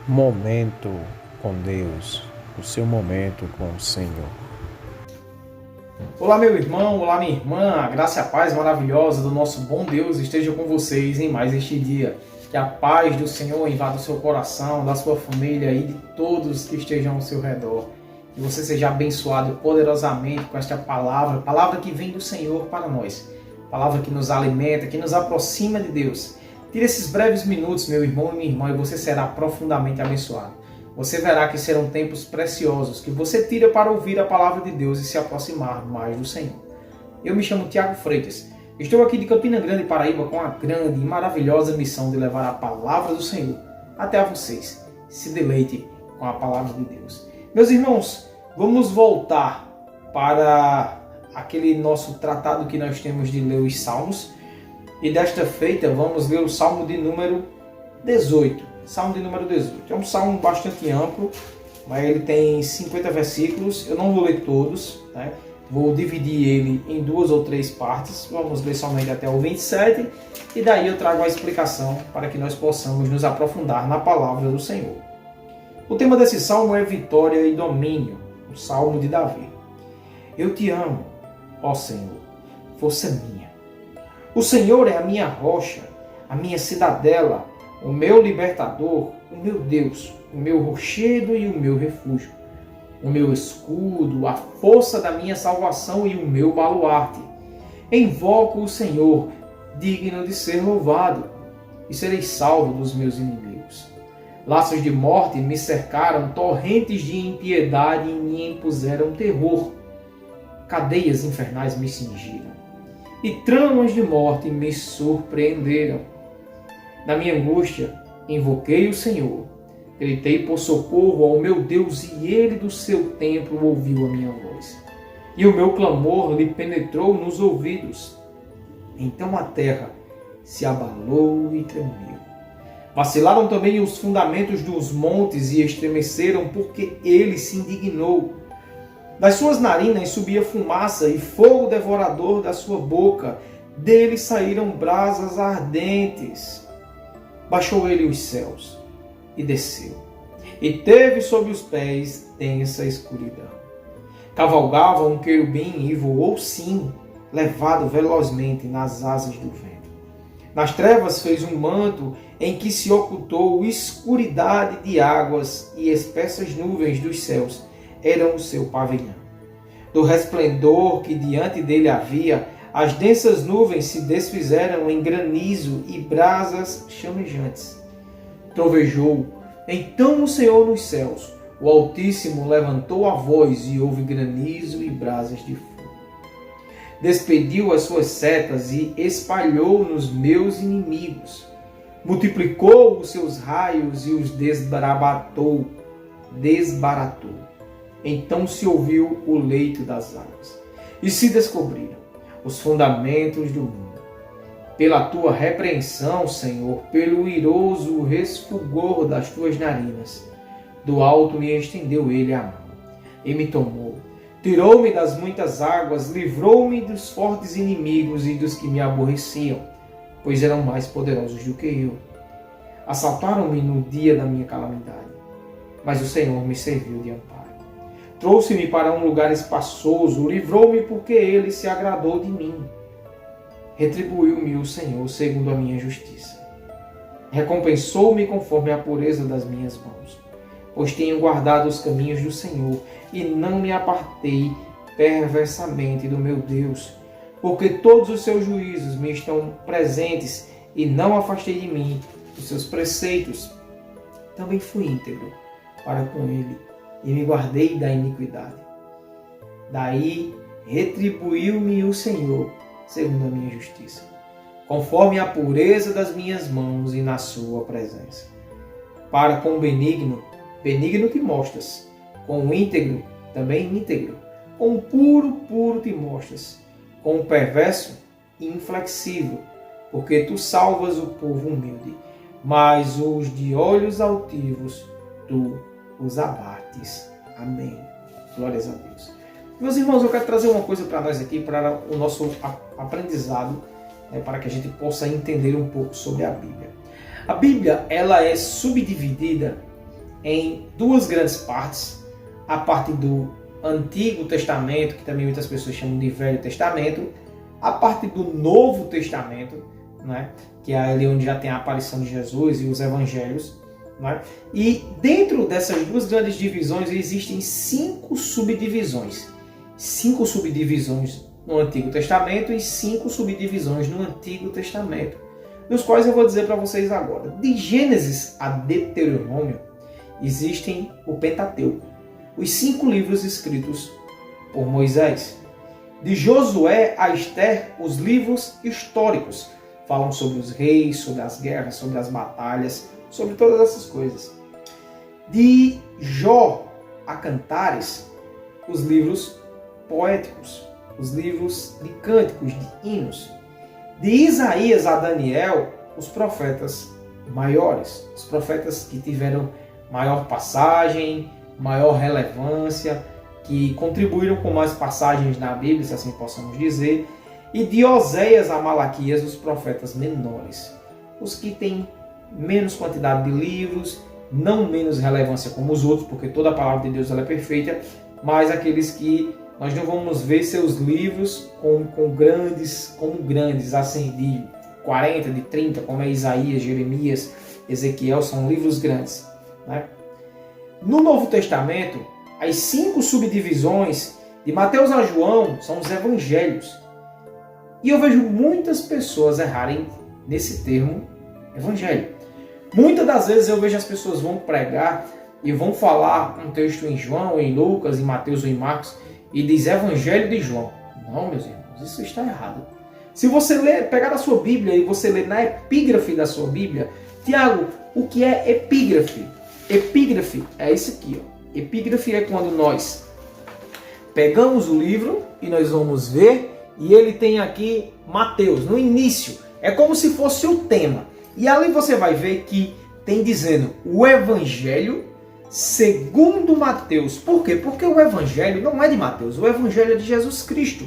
Momento com Deus, o seu momento com o Senhor. Olá, meu irmão, olá, minha irmã, a graça e a paz maravilhosa do nosso bom Deus esteja com vocês em mais este dia. Que a paz do Senhor invada o seu coração, da sua família e de todos que estejam ao seu redor. Que você seja abençoado poderosamente com esta palavra que vem do Senhor para nós. Palavra que nos alimenta, que nos aproxima de Deus. Tire esses breves minutos, meu irmão e minha irmã, e você será profundamente abençoado. Você verá que serão tempos preciosos que você tira para ouvir a palavra de Deus e se aproximar mais do Senhor. Eu me chamo Tiago Freitas. Estou aqui de Campina Grande, Paraíba, com a grande e maravilhosa missão de levar a palavra do Senhor até a vocês. Se deleite com a palavra de Deus. Meus irmãos, vamos voltar para aquele nosso tratado que nós temos de ler os Salmos. E desta feita vamos ler o Salmo de número 18. Salmo de número 18. É um salmo bastante amplo, mas ele tem 50 versículos. Eu não vou ler todos, né? Vou dividir ele em 2 ou 3 partes. Vamos ler somente até o 27 e daí eu trago a explicação para que nós possamos nos aprofundar na palavra do Senhor. O tema desse salmo é vitória e domínio, o salmo de Davi. Eu te amo, ó Senhor, força minha. O Senhor é a minha rocha, a minha cidadela, o meu libertador, o meu Deus, o meu rochedo e o meu refúgio, o meu escudo, a força da minha salvação e o meu baluarte. Invoco o Senhor, digno de ser louvado, e serei salvo dos meus inimigos. Laços de morte me cercaram, torrentes de impiedade me impuseram terror. Cadeias infernais me cingiram, e tramas de morte me surpreenderam. Na minha angústia, invoquei o Senhor. Gritei por socorro ao meu Deus e ele do seu templo ouviu a minha voz. E o meu clamor lhe penetrou nos ouvidos. Então a terra se abalou e tremeu. Vacilaram também os fundamentos dos montes e estremeceram porque ele se indignou. Das suas narinas subia fumaça e fogo devorador da sua boca. Dele saíram brasas ardentes. Baixou ele os céus e desceu, e teve sob os pés densa escuridão. Cavalgava um querubim e voou sim, levado velozmente nas asas do vento. Nas trevas fez um manto em que se ocultou escuridade de águas e espessas nuvens dos céus eram o seu pavilhão. Do resplendor que diante dele havia, as densas nuvens se desfizeram em granizo e brasas chamejantes. Trovejou, então o Senhor nos céus. O Altíssimo levantou a voz e houve granizo e brasas de fogo. Despediu as suas setas e espalhou nos meus inimigos. Multiplicou os seus raios e os desbaratou. Então se ouviu o leito das águas e se descobriram os fundamentos do mundo. Pela tua repreensão, Senhor, pelo iroso resfulgor das tuas narinas, do alto me estendeu ele a mão e me tomou. Tirou-me das muitas águas, livrou-me dos fortes inimigos e dos que me aborreciam, pois eram mais poderosos do que eu. Assaltaram-me no dia da minha calamidade, mas o Senhor me serviu de amparo. Trouxe-me para um lugar espaçoso, livrou-me porque ele se agradou de mim. Retribuiu-me o Senhor segundo a minha justiça. Recompensou-me conforme a pureza das minhas mãos, pois tenho guardado os caminhos do Senhor e não me apartei perversamente do meu Deus, porque todos os seus juízos me estão presentes e não afastei de mim os seus preceitos. Também fui íntegro para com ele e me guardei da iniquidade. Daí retribuiu-me o Senhor segundo a minha justiça, conforme a pureza das minhas mãos e na sua presença. Para com o benigno, benigno te mostras, com o íntegro, também íntegro, com o puro, puro te mostras, com o perverso, inflexível, porque tu salvas o povo humilde, mas os de olhos altivos tu os abates. Amém. Glórias a Deus. Meus irmãos, eu quero trazer uma coisa para nós aqui, para o nosso aprendizado, para que a gente possa entender um pouco sobre a Bíblia. A Bíblia, ela é subdividida em duas grandes partes. A parte do Antigo Testamento, que também muitas pessoas chamam de Velho Testamento, a parte do Novo Testamento, né? Que é ali onde já tem a aparição de Jesus e os Evangelhos. Né? E dentro dessas duas grandes divisões existem 5 subdivisões. 5 subdivisões no Antigo Testamento e 5 subdivisões no Antigo Testamento, dos quais eu vou dizer para vocês agora. De Gênesis a Deuteronômio existem o Pentateuco, os 5 livros escritos por Moisés. De Josué a Esther, os livros históricos, falam sobre os reis, sobre as guerras, sobre as batalhas, sobre todas essas coisas. De Jó a Cantares, os livros poéticos, os livros de cânticos, de hinos. De Isaías a Daniel, os profetas maiores, os profetas que tiveram maior passagem, maior relevância, que contribuíram com mais passagens na Bíblia, se assim possamos dizer. E de Oséias a Malaquias, os profetas menores, os que têm menos quantidade de livros, não menos relevância como os outros, porque toda a palavra de Deus ela é perfeita, mas aqueles que nós não vamos ver seus livros como grandes, assim, de 40, de 30, como é Isaías, Jeremias, Ezequiel, são livros grandes. Né? No Novo Testamento, as 5 subdivisões, de Mateus a João, são os evangelhos. E eu vejo muitas pessoas errarem nesse termo evangelho. Muitas das vezes eu vejo as pessoas vão pregar e vão falar um texto em João, em Lucas, em Mateus ou em Marcos e diz Evangelho de João. Não, meus irmãos, isso está errado. Se você pegar a sua Bíblia e você ler na epígrafe da sua Bíblia, Tiago, o que é epígrafe? Epígrafe é isso aqui. Ó. Epígrafe é quando nós pegamos o livro e nós vamos ver e ele tem aqui Mateus, no início. É como se fosse o tema. E ali você vai ver que tem dizendo o Evangelho segundo Mateus. Por quê? Porque o Evangelho não é de Mateus, o Evangelho é de Jesus Cristo.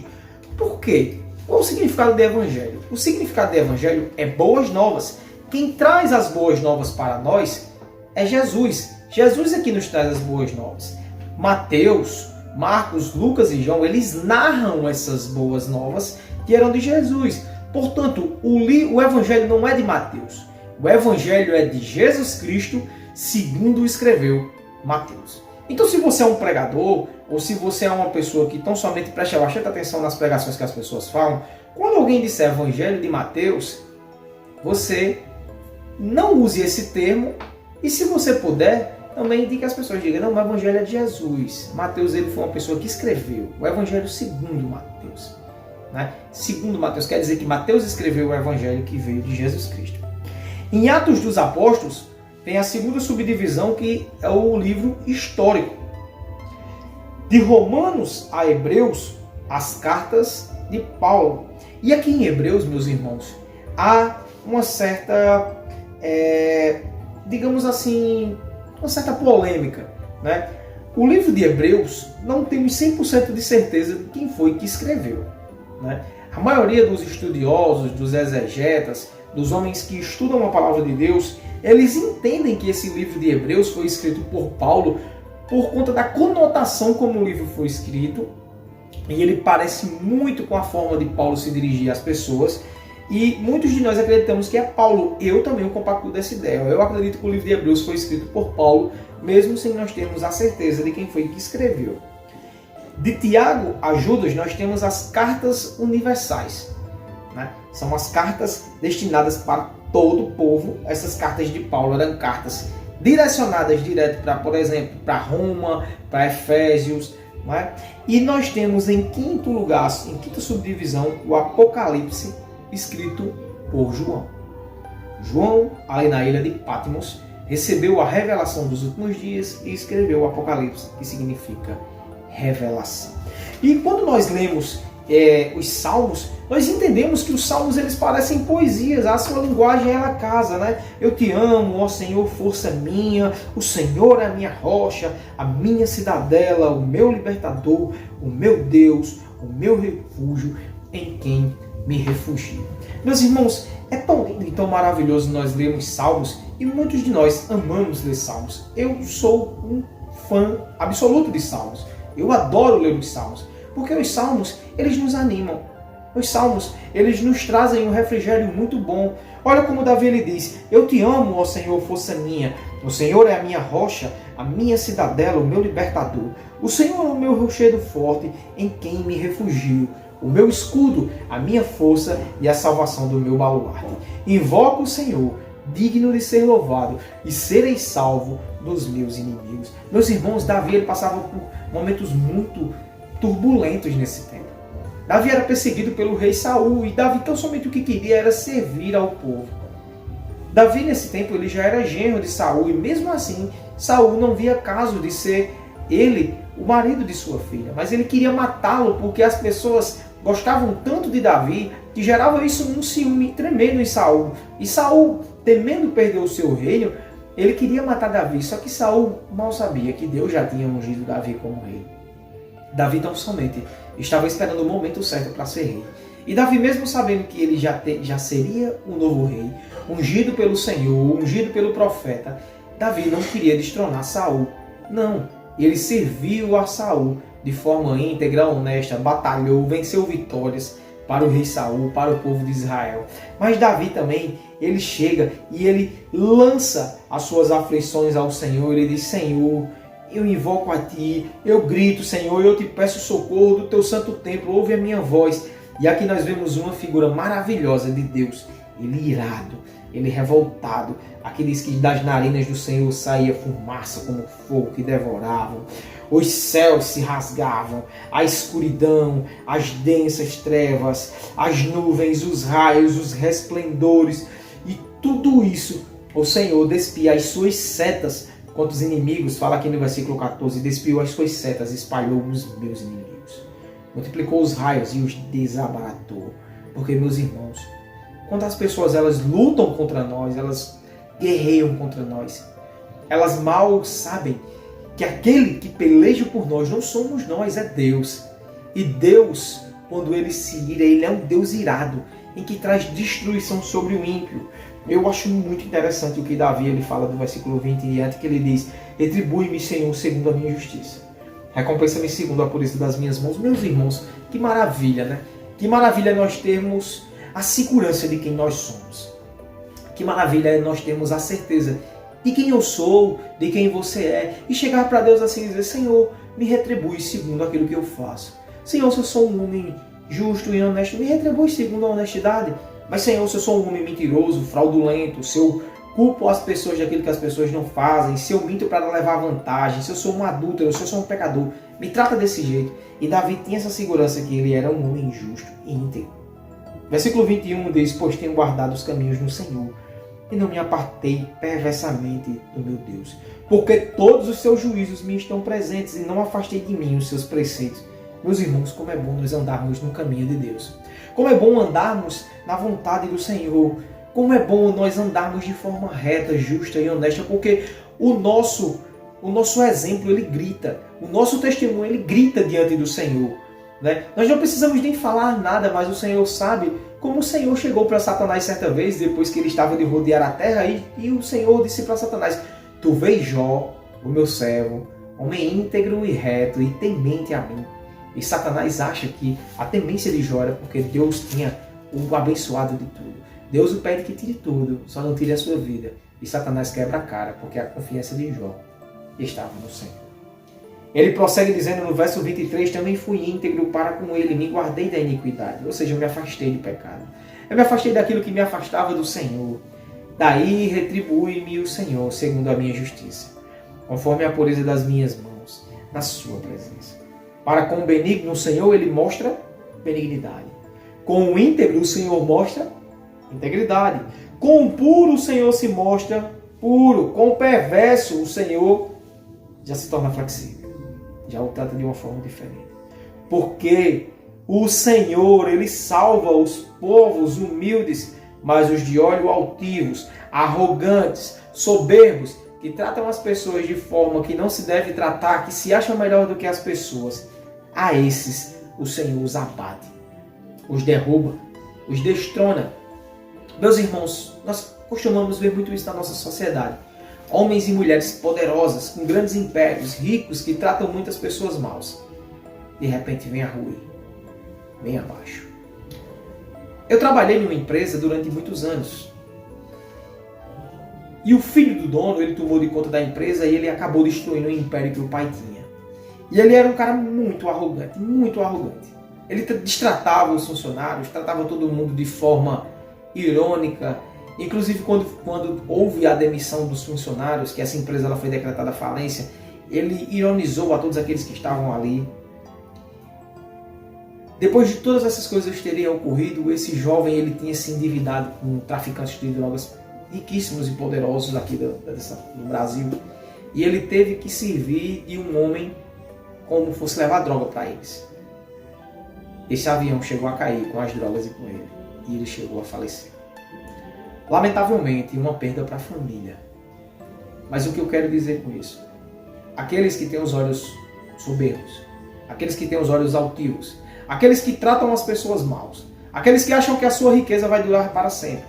Por quê? Qual o significado de Evangelho? O significado de Evangelho é boas novas. Quem traz as boas novas para nós é Jesus. Jesus é que nos traz as boas novas. Mateus, Marcos, Lucas e João, eles narram essas boas novas que eram de Jesus. Portanto, o Evangelho não é de Mateus. O Evangelho é de Jesus Cristo, segundo escreveu Mateus. Então, se você é um pregador, ou se você é uma pessoa que tão somente presta bastante atenção nas pregações que as pessoas falam, quando alguém disser Evangelho de Mateus, você não use esse termo, e se você puder, também diga que as pessoas digam, não, o Evangelho é de Jesus. Mateus ele foi uma pessoa que escreveu o Evangelho segundo Mateus. Né? Segundo Mateus, quer dizer que Mateus escreveu o Evangelho que veio de Jesus Cristo. Em Atos dos Apóstolos, tem a segunda subdivisão, que é o livro histórico. De Romanos a Hebreus, as cartas de Paulo. E aqui em Hebreus, meus irmãos, há uma certa, digamos assim, uma certa polêmica. Né? O livro de Hebreus não temos 100% de certeza de quem foi que escreveu. Né? A maioria dos estudiosos, dos exegetas, dos homens que estudam a palavra de Deus, eles entendem que esse livro de Hebreus foi escrito por Paulo por conta da conotação como o livro foi escrito, e ele parece muito com a forma de Paulo se dirigir às pessoas, e muitos de nós acreditamos que é Paulo. Eu também compactuo dessa ideia. Eu acredito que o livro de Hebreus foi escrito por Paulo, mesmo sem nós termos a certeza de quem foi que escreveu. De Tiago a Judas, nós temos as cartas universais. Né? São as cartas destinadas para todo o povo. Essas cartas de Paulo eram cartas direcionadas direto para, por exemplo, para Roma, para Efésios. Né? E nós temos em quinto lugar, em quinta subdivisão, o Apocalipse, escrito por João. João, ali na ilha de Patmos, recebeu a revelação dos últimos dias e escreveu o Apocalipse, que significa revelação. E quando nós lemos os Salmos, nós entendemos que os Salmos eles parecem poesias, a sua linguagem ela casa, né? Eu te amo, ó Senhor, força minha, o Senhor é a minha rocha, a minha cidadela, o meu libertador, o meu Deus, o meu refúgio, em quem me refugio. Meus irmãos, é tão lindo e tão maravilhoso nós lermos salmos, e muitos de nós amamos ler salmos. Eu sou um fã absoluto de salmos. Eu adoro ler os salmos, porque os salmos, eles nos animam. Os salmos, eles nos trazem um refrigério muito bom. Olha como Davi ele diz: eu te amo, ó Senhor, força minha. O Senhor é a minha rocha, a minha cidadela, o meu libertador. O Senhor é o meu rochedo forte, em quem me refugio. O meu escudo, a minha força e a salvação do meu baluarte. Invoco o Senhor, digno de ser louvado, e serei salvo dos meus inimigos. Meus irmãos, Davi ele passava por momentos muito turbulentos nesse tempo. Davi era perseguido pelo rei Saul, e Davi tão somente o que queria era servir ao povo. Davi nesse tempo ele já era genro de Saul, e mesmo assim Saul não via caso de ser ele o marido de sua filha, mas ele queria matá-lo porque as pessoas gostavam tanto de Davi que gerava isso um ciúme tremendo em Saul. E Saul, temendo perder o seu reino, ele queria matar Davi, só que Saul mal sabia que Deus já tinha ungido Davi como rei. Davi tão somente estava esperando o momento certo para ser rei. E Davi, mesmo sabendo que ele já seria o novo rei, ungido pelo Senhor, ungido pelo profeta, Davi não queria destronar Saul. Não, ele serviu a Saul de forma íntegra, honesta, batalhou, venceu vitórias para o rei Saul, para o povo de Israel. Mas Davi também, ele chega e ele lança as suas aflições ao Senhor. Ele diz: Senhor, eu invoco a Ti, eu grito, Senhor, eu te peço socorro do Teu santo templo, ouve a minha voz. E aqui nós vemos uma figura maravilhosa de Deus, ele irado, ele revoltado, aqueles que das narinas do Senhor saía fumaça como fogo que devoravam, os céus se rasgavam, a escuridão, as densas trevas, as nuvens, os raios, os resplendores, e tudo isso o Senhor despia as suas setas contra os inimigos. Fala aqui no versículo 14, despiu as suas setas, espalhou os meus inimigos. Multiplicou os raios e os desabaratou. Porque, meus irmãos, quando as pessoas elas lutam contra nós, elas guerreiam contra nós, elas mal sabem que aquele que peleja por nós não somos nós, é Deus. E Deus, quando ele se ira, ele é um Deus irado, em que traz destruição sobre o ímpio. Eu acho muito interessante o que Davi ele fala do versículo 20 em diante, que ele diz: retribui-me, Senhor, segundo a minha justiça. Recompensa-me segundo a pureza das minhas mãos. Meus irmãos, que maravilha, né? Que maravilha nós termos a segurança de quem nós somos. Que maravilha é nós termos a certeza de quem eu sou, de quem você é, e chegar para Deus assim e dizer: Senhor, me retribui segundo aquilo que eu faço. Senhor, se eu sou um homem justo e honesto, me retribui segundo a honestidade. Mas, Senhor, se eu sou um homem mentiroso, fraudulento, se eu culpo as pessoas daquilo que as pessoas não fazem, se eu minto para levar vantagem, se eu sou um adúltero, se eu sou um pecador, me trata desse jeito. E Davi tinha essa segurança que ele era um homem justo e íntegro. Versículo 21 diz: pois tenho guardado os caminhos no Senhor, e não me apartei perversamente do meu Deus. Porque todos os seus juízos me estão presentes, e não afastei de mim os seus preceitos. Meus irmãos, como é bom nós andarmos no caminho de Deus. Como é bom andarmos na vontade do Senhor. Como é bom nós andarmos de forma reta, justa e honesta, porque o nosso exemplo, ele grita. O nosso testemunho, ele grita diante do Senhor. Né? Nós não precisamos nem falar nada, mas o Senhor sabe. Como o Senhor chegou para Satanás certa vez, depois que ele estava de rodear a terra, e o Senhor disse para Satanás: tu vês Jó, o meu servo, homem íntegro e reto e temente a mim. E Satanás acha que a temência de Jó era porque Deus tinha o abençoado de tudo. Deus o pede que tire tudo, só não tire a sua vida. E Satanás quebra a cara, porque a confiança de Jó estava no Senhor. Ele prossegue dizendo no verso 23, também fui íntegro para com ele, me guardei da iniquidade. Ou seja, eu me afastei do pecado. Eu me afastei daquilo que me afastava do Senhor. Daí retribui-me o Senhor, segundo a minha justiça, conforme a pureza das minhas mãos, na sua presença. Para com o benigno, o Senhor, ele mostra benignidade. Com o íntegro, o Senhor mostra integridade. Com o puro, o Senhor se mostra puro. Com o perverso, o Senhor já se torna flexível. Já o trata de uma forma diferente. Porque o Senhor, ele salva os povos humildes, mas os de olho altivos, arrogantes, soberbos, que tratam as pessoas de forma que não se deve tratar, que se acham melhor do que as pessoas, a esses o Senhor os abate, os derruba os destrona. Meus irmãos, nós costumamos ver muito isso na nossa sociedade. Homens e mulheres poderosas, com grandes impérios, ricos, que tratam muitas pessoas maus. De repente vem a ruim, vem abaixo. Eu trabalhei em uma empresa durante muitos anos. E o filho do dono, ele tomou de conta da empresa e ele acabou destruindo o império que o pai tinha. E ele era um cara muito arrogante, muito arrogante. Ele destratava os funcionários, tratava todo mundo de forma irônica. Inclusive, quando houve a demissão dos funcionários, que essa empresa ela foi decretada falência, ele ironizou a todos aqueles que estavam ali. Depois de todas essas coisas terem ocorrido, esse jovem ele tinha se endividado com traficantes de drogas riquíssimos e poderosos aqui do Brasil. E ele teve que servir de um homem como fosse levar droga para eles. Esse avião chegou a cair com as drogas e com ele. E ele chegou a falecer. Lamentavelmente, uma perda para a família. Mas o que eu quero dizer com isso? Aqueles que têm os olhos soberbos, aqueles que têm os olhos altivos, aqueles que tratam as pessoas maus, aqueles que acham que a sua riqueza vai durar para sempre,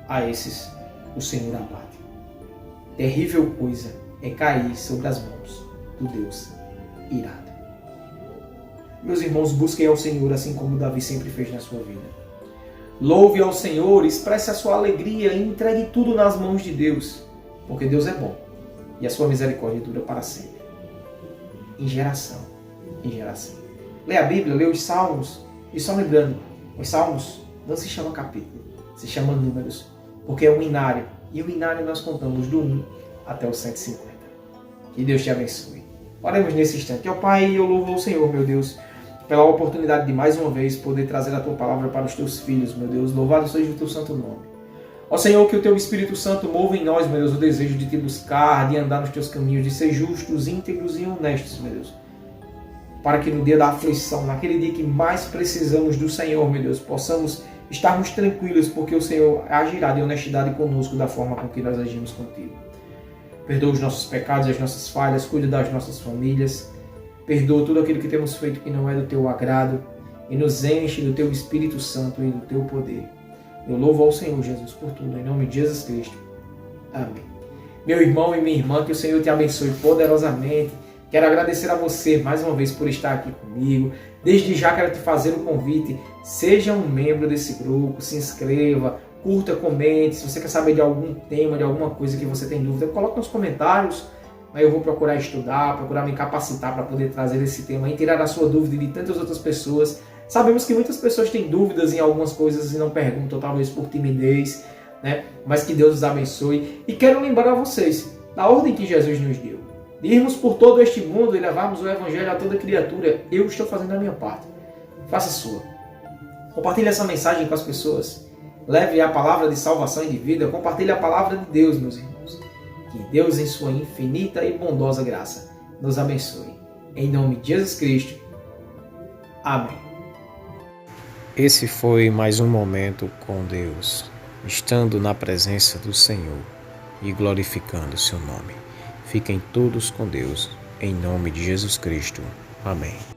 a esses o Senhor abate. Terrível coisa é cair sobre as mãos do Deus irado. Meus irmãos, busquem ao Senhor assim como Davi sempre fez na sua vida. Louve ao Senhor, expresse a sua alegria e entregue tudo nas mãos de Deus, porque Deus é bom e a sua misericórdia dura para sempre, em geração em geração. Leia a Bíblia, leia os Salmos, e só lembrando, os Salmos não se chama capítulo, se chama números, porque é um inário, e o inário nós contamos do 1 até o 150. Que Deus te abençoe. Oremos nesse instante. Ó Pai, eu louvo ao Senhor, meu Deus, pela oportunidade de mais uma vez poder trazer a Tua palavra para os Teus filhos, meu Deus. Louvado seja o Teu santo nome. Ó Senhor, que o Teu Espírito Santo mova em nós, meu Deus, o desejo de Te buscar, de andar nos Teus caminhos, de ser justos, íntegros e honestos, meu Deus. Para que no dia da aflição, naquele dia que mais precisamos do Senhor, meu Deus, possamos estarmos tranquilos, porque o Senhor agirá de honestidade conosco da forma com que nós agimos contigo. Perdoa os nossos pecados e as nossas falhas, cuida das nossas famílias, perdoa tudo aquilo que temos feito que não é do Teu agrado e nos enche do Teu Espírito Santo e do Teu poder. Eu louvo ao Senhor Jesus por tudo, em nome de Jesus Cristo. Amém. Meu irmão e minha irmã, que o Senhor te abençoe poderosamente. Quero agradecer a você mais uma vez por estar aqui comigo. Desde já quero te fazer um convite. Seja um membro desse grupo, se inscreva, curta, comente. Se você quer saber de algum tema, de alguma coisa que você tem dúvida, coloque nos comentários. Aí eu vou procurar estudar, procurar me capacitar para poder trazer esse tema e tirar a sua dúvida de tantas outras pessoas. Sabemos que muitas pessoas têm dúvidas em algumas coisas e não perguntam, talvez por timidez, né? Mas que Deus os abençoe. E quero lembrar a vocês da ordem que Jesus nos deu. De irmos por todo este mundo e levarmos o Evangelho a toda criatura. Eu estou fazendo a minha parte. Faça a sua. Compartilhe essa mensagem com as pessoas. Leve a palavra de salvação e de vida. Compartilhe a palavra de Deus, meus irmãos. Que Deus, em sua infinita e bondosa graça, nos abençoe. Em nome de Jesus Cristo. Amém. Esse foi mais um momento com Deus, estando na presença do Senhor e glorificando o seu nome. Fiquem todos com Deus, em nome de Jesus Cristo. Amém.